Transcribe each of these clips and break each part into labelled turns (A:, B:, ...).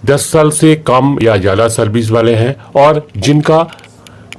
A: 10 साल से कम या ज़्यादा सर्विस वाले हैं और जिनका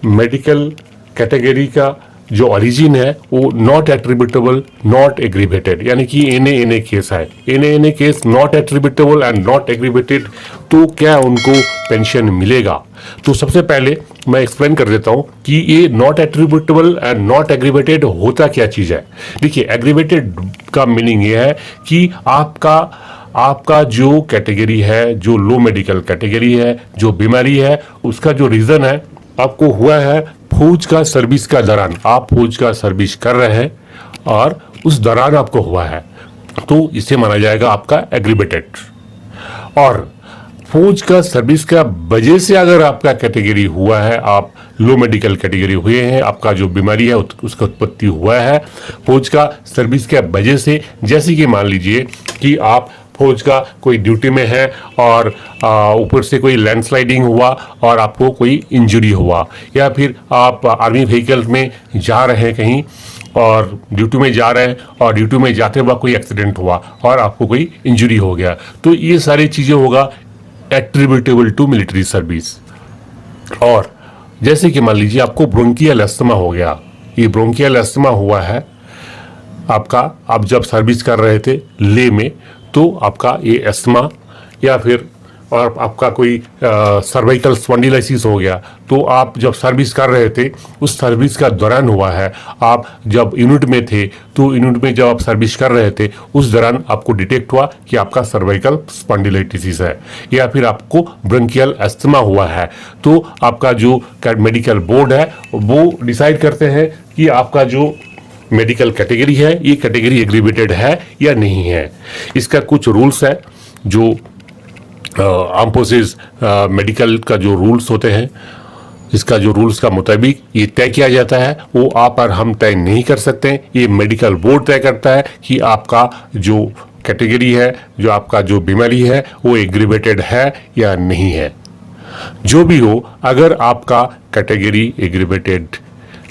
A: मेडिकल कैटेगरी का जो ओरिजिन है वो नॉट एट्रीब्यूटेबल नॉट एग्रीवेटेड, यानी कि एनए केस है। NA case not attributable and not aggravated, तो क्या उनको पेंशन मिलेगा? तो सबसे पहले मैं एक्सप्लेन कर देता हूं कि ये not attributable and not aggravated होता क्या चीज़ है। देखिए, एग्रीवेटेड का मीनिंग ये है कि आपका जो कैटेगरी है, जो लो मेडिकल कैटेगरी है, जो बीमारी है, उसका जो रीज़न है आपको हुआ है फौज का सर्विस का दौरान। आप फौज का सर्विस कर रहे हैं और उस दौरान आपको हुआ है, तो इसे माना जाएगा आपका एग्रीवेटेड। और फौज का सर्विस का वजह से अगर आपका कैटेगरी हुआ है, आप लो मेडिकल कैटेगरी हुए हैं, आपका जो बीमारी है उसका उत्पत्ति हुआ है फौज का सर्विस के वजह से, जैसे कि मान लीजिए कि आप फौज का कोई ड्यूटी में है और ऊपर से कोई लैंडस्लाइडिंग हुआ और आपको कोई इंजरी हुआ, या फिर आप आर्मी व्हीकल में जा रहे हैं कहीं और ड्यूटी में जा रहे हैं और ड्यूटी में जाते हुआ कोई एक्सीडेंट हुआ और आपको कोई इंजरी हो गया, तो ये सारी चीज़ें होगा एट्रीब्यूटेबल टू मिलिट्री सर्विस। और जैसे कि मान लीजिए आपको ब्रोंकियल अस्थमा हो गया, ये ब्रोंकियल अस्थमा हुआ है आपका, आप जब सर्विस कर रहे थे ले में, तो आपका ये अस्थमा या फिर और आपका कोई सर्वाइकल स्पॉन्डिलाइसिस हो गया, तो आप जब सर्विस कर रहे थे उस सर्विस का दौरान हुआ है। आप जब यूनिट में थे तो यूनिट में जब आप सर्विस कर रहे थे उस दौरान आपको डिटेक्ट हुआ कि आपका सर्वाइकल स्पॉन्डिलाइटिस है या फिर आपको ब्रोंकियल अस्थमा हुआ है, तो आपका जो मेडिकल बोर्ड है वो डिसाइड करते हैं कि आपका जो मेडिकल कैटेगरी है ये कैटेगरी एग्रीवेटेड है या नहीं है। इसका कुछ रूल्स है जो आर्म फोर्सेस मेडिकल का जो रूल्स होते हैं, इसका जो रूल्स का मुताबिक ये तय किया जाता है, वो आप और हम तय नहीं कर सकते। ये मेडिकल बोर्ड तय करता है कि आपका जो कैटेगरी है, जो आपका जो बीमारी है वो एग्रीवेटेड है या नहीं है। जो भी हो, अगर आपका कैटेगरी एग्रीवेटेड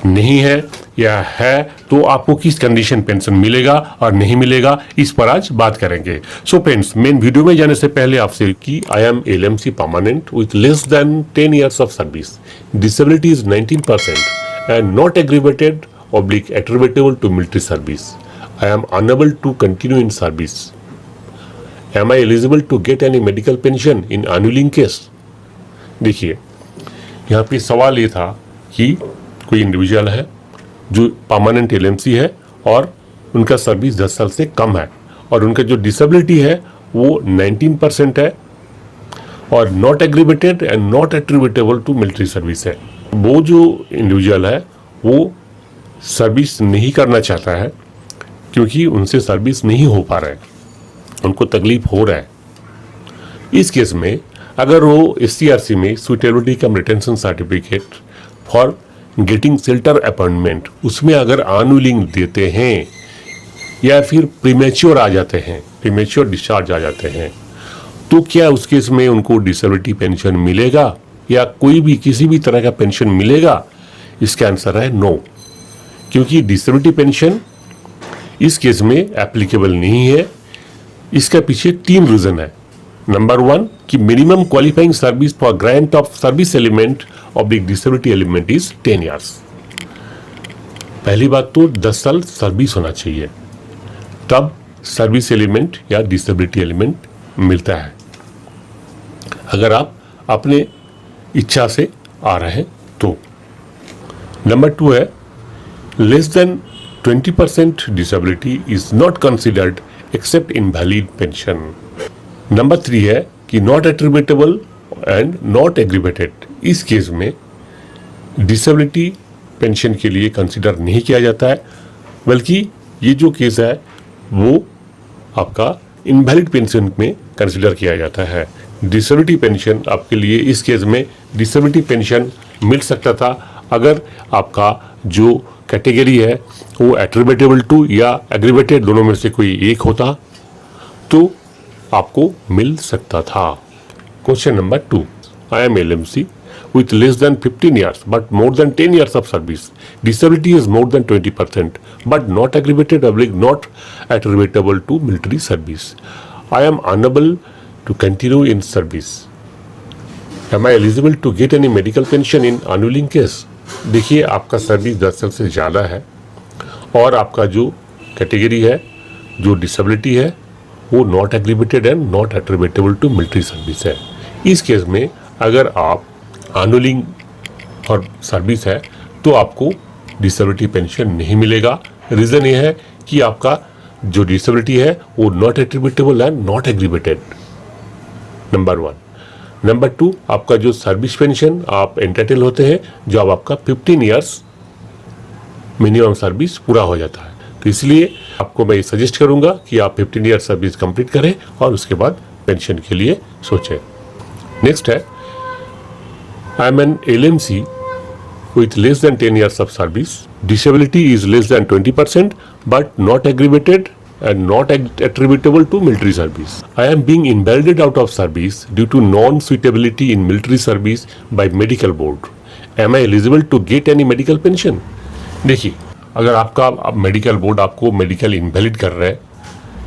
A: नहीं है या है तो आपको किस कंडीशन पेंशन मिलेगा और नहीं मिलेगा, इस पर आज बात करेंगे। सो फ्रेंड्स, मेन वीडियो में जाने से पहले आपसे कि I am LMC permanent with less than 10 years of service, disability is 19% and not aggravated oblique attributable to military service. I am unable to continue in service. Am I eligible to get any medical pension in annulling case. देखिए, यहाँ पे सवाल ये था कि कोई individual है जो परमानेंट एलएमसी है और उनका सर्विस 10 साल से कम है और उनका जो डिसेबिलिटी है वो 19% है और not aggravated and not attributable to military service है। वो जो इंडिविजुअल है वो सर्विस नहीं करना चाहता है क्योंकि उनसे सर्विस नहीं हो पा रहा है, उनको तकलीफ हो रहा है। इस केस में अगर वो SCRC में suitability come retention certificate for getting shelter appointment, उसमें अगर एनुअलिंग देते हैं या फिर प्रीमेच्योर आ जाते हैं, प्रीमेच्योर डिस्चार्ज आ जाते हैं, तो क्या उस केस में उनको डिसेबिलिटी पेंशन मिलेगा या कोई भी किसी भी तरह का पेंशन मिलेगा? इसका आंसर है नो, क्योंकि डिसेबिलिटी पेंशन इस केस में एप्लीकेबल नहीं है। इसका पीछे 3 रीजन है। नंबर 1 कि minimum qualifying service for grant of service element of the disability element is 10 years। पहली बात तो 10 साल सर्विस होना चाहिए, तब सर्विस एलिमेंट या डिसेबिलिटी एलिमेंट मिलता है, अगर आप अपने इच्छा से आ रहे हैं तो। नंबर 2 है less than 20% disability is not considered except invalid pension. Number 3 है कि not attributable and not aggravated, इस केस में डिसेबिलिटी पेंशन के लिए कंसिडर नहीं किया जाता है, बल्कि ये जो केस है वो आपका इनवैलिड पेंशन में कंसिडर किया जाता है। डिसेबिलिटी पेंशन आपके लिए इस केस में डिसेबिलिटी पेंशन मिल सकता था अगर आपका जो कैटेगरी है वो एट्रीब्यूटेबल टू या एग्रीवेटेड दोनों में से कोई एक होता तो आपको मिल सकता था। Question number 2, I am LMC with less than 15 years but more than 10 years of service. Disability is more than 20% but not aggravated not attributable to military service. I am unable to continue in service. Am I eligible to get any medical pension in annulling case? देखिए, आपका service 10 साल से ज़्यादा है और आपका जो category है, जो डिसेबिलिटी है, वो not aggravated and not attributable to military service है। इस केस में अगर आप annulling और सर्विस है तो आपको डिसेबिलिटी पेंशन नहीं मिलेगा। रीज़न ये है कि आपका जो डिसेबिलिटी है वो not attributable and not aggravated, number 1। Number 2, आपका जो सर्विस पेंशन आप एंटाइटल होते हैं जब आपका 15 ईयर्स मिनिमम सर्विस पूरा हो जाता है। तो इसलिए आपको मैं सजेस्ट करूंगा कि आप 15 ईयर सर्विस कंप्लीट करें और उसके बाद पेंशन के लिए सोचें। नेक्स्ट है, I am in LMC with less than 10 years of service. Disability is less than 20% but not aggravated and not attributable to military service. I am being invalided out of service due to non-suitability in military service by medical board. Am I eligible to get any medical pension? देखिए, अगर आपका medical board आपको medical invalid कर रहा है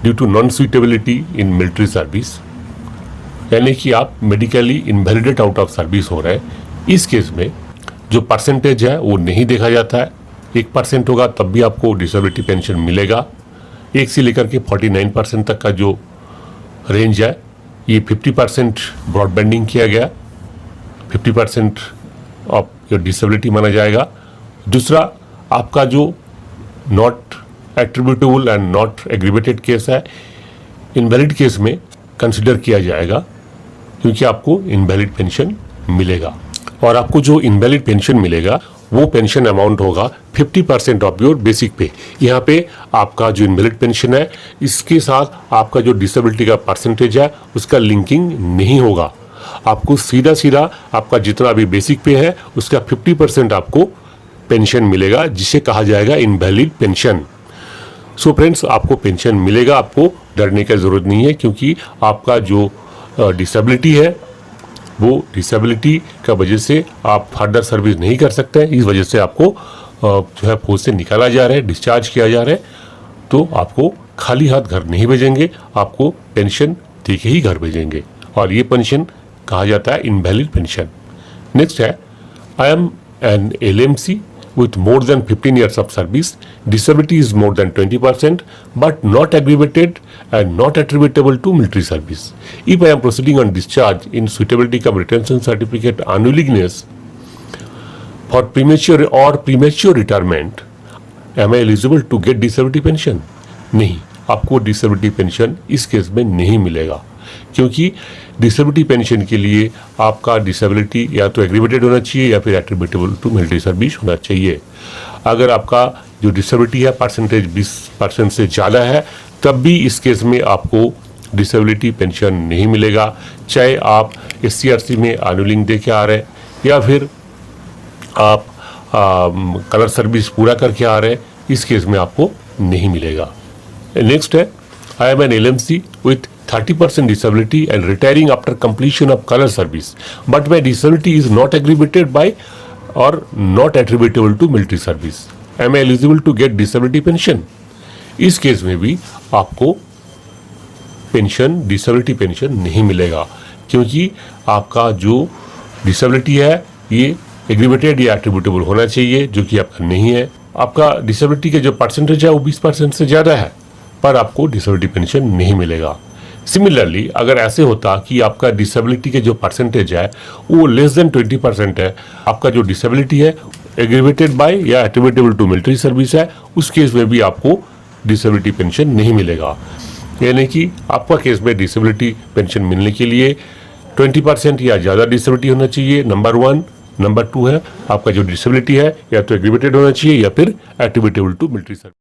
A: due to non suitability in military service, यानी कि आप medically invalided out of service हो रहे हैं, इस केस में जो परसेंटेज है वो नहीं देखा जाता है। 1% होगा तब भी आपको डिसेबिलिटी पेंशन मिलेगा। 1 से लेकर के 49% तक का जो रेंज है, ये 50% ब्रॉडबैंडिंग किया गया, 50% ऑफ योर डिसेबिलिटी माना जाएगा। दूसरा, आपका जो not attributable and not aggravated case है, इनवैलिड केस में कंसिडर किया जाएगा क्योंकि आपको इनवैलिड पेंशन मिलेगा। और आपको जो इनवैलिड पेंशन मिलेगा वो पेंशन अमाउंट होगा 50% ऑफ योर बेसिक पे। यहाँ पे आपका जो इनवैलिड पेंशन है इसके साथ आपका जो डिसेबिलिटी का परसेंटेज है उसका लिंकिंग नहीं होगा। आपको सीधा सीधा आपका जितना भी बेसिक पे है उसका 50% आपको पेंशन मिलेगा, जिसे कहा जाएगा इनवैलिड पेंशन। सो फ्रेंड्स, आपको पेंशन मिलेगा, आपको डरने की ज़रूरत नहीं है क्योंकि आपका जो डिसेबिलिटी है वो डिसेबिलिटी का वजह से आप फर्दर सर्विस नहीं कर सकते हैं। इस वजह से आपको जो है फौज से निकाला जा रहा है, डिस्चार्ज किया जा रहा है। तो आपको खाली हाथ घर नहीं भेजेंगे, आपको पेंशन दे के ही घर भेजेंगे और ये पेंशन कहा जाता है इनवैलिड पेंशन। नेक्स्ट है, I am in LMC with more than 15 years of service. Disability is more than 20% but not aggravated and not attributable to military service. If I am proceeding on discharge in suitability cum retention certificate annullingness for premature retirement, am I eligible to get disability pension? नहीं, आपको disability pension इस case में नहीं मिलेगा क्योंकि disability pension के लिए आपका डिसेबिलिटी या तो एग्रीवेटेड होना चाहिए या फिर एट्रीब्यूटेबल टू मिलिट्री सर्विस होना चाहिए। अगर आपका जो डिसेबिलिटी है परसेंटेज 20% से ज़्यादा है तब भी इस केस में आपको डिसेबिलिटी पेंशन नहीं मिलेगा, चाहे आप SCRC में एनुअलिंग दे के आ रहे या फिर आप कलर सर्विस पूरा करके आ रहे, इस केस में आपको नहीं मिलेगा। नेक्स्ट है, I am in LMC with 30% disability and retiring after completion of color service, but my disability is not aggravated by or not attributable to military service. Am I eligible to get disability pension? इस case में भी आपको pension, disability pension नहीं मिलेगा क्योंकि आपका जो disability है ये एग्रीवेटेड या एट्रीब्यूटेबल होना चाहिए, जो कि आपका नहीं है। आपका डिसेबिलिटी के जो परसेंटेज है वो 20% से ज़्यादा है पर आपको डिसेबिलिटी पेंशन नहीं मिलेगा। सिमिलरली, अगर ऐसे होता कि आपका डिसेबिलिटी के जो परसेंटेज है वो लेस देन 20% है, आपका जो डिसेबिलिटी है एग्रीवेटेड बाय या एट्रीब्यूटेबल टू मिलिट्री सर्विस है, उस केस में भी आपको डिसेबिलिटी पेंशन नहीं मिलेगा। यानी कि आपका केस में डिसेबिलिटी पेंशन मिलने के लिए 20% या ज़्यादा डिसेबिलिटी होना चाहिए, नंबर 1। नंबर 2 है, आपका जो डिसेबिलिटी है या तो एग्रीवेटेड होना चाहिए या फिर एट्रीब्यूटेबल टू मिलिट्री सर्विस।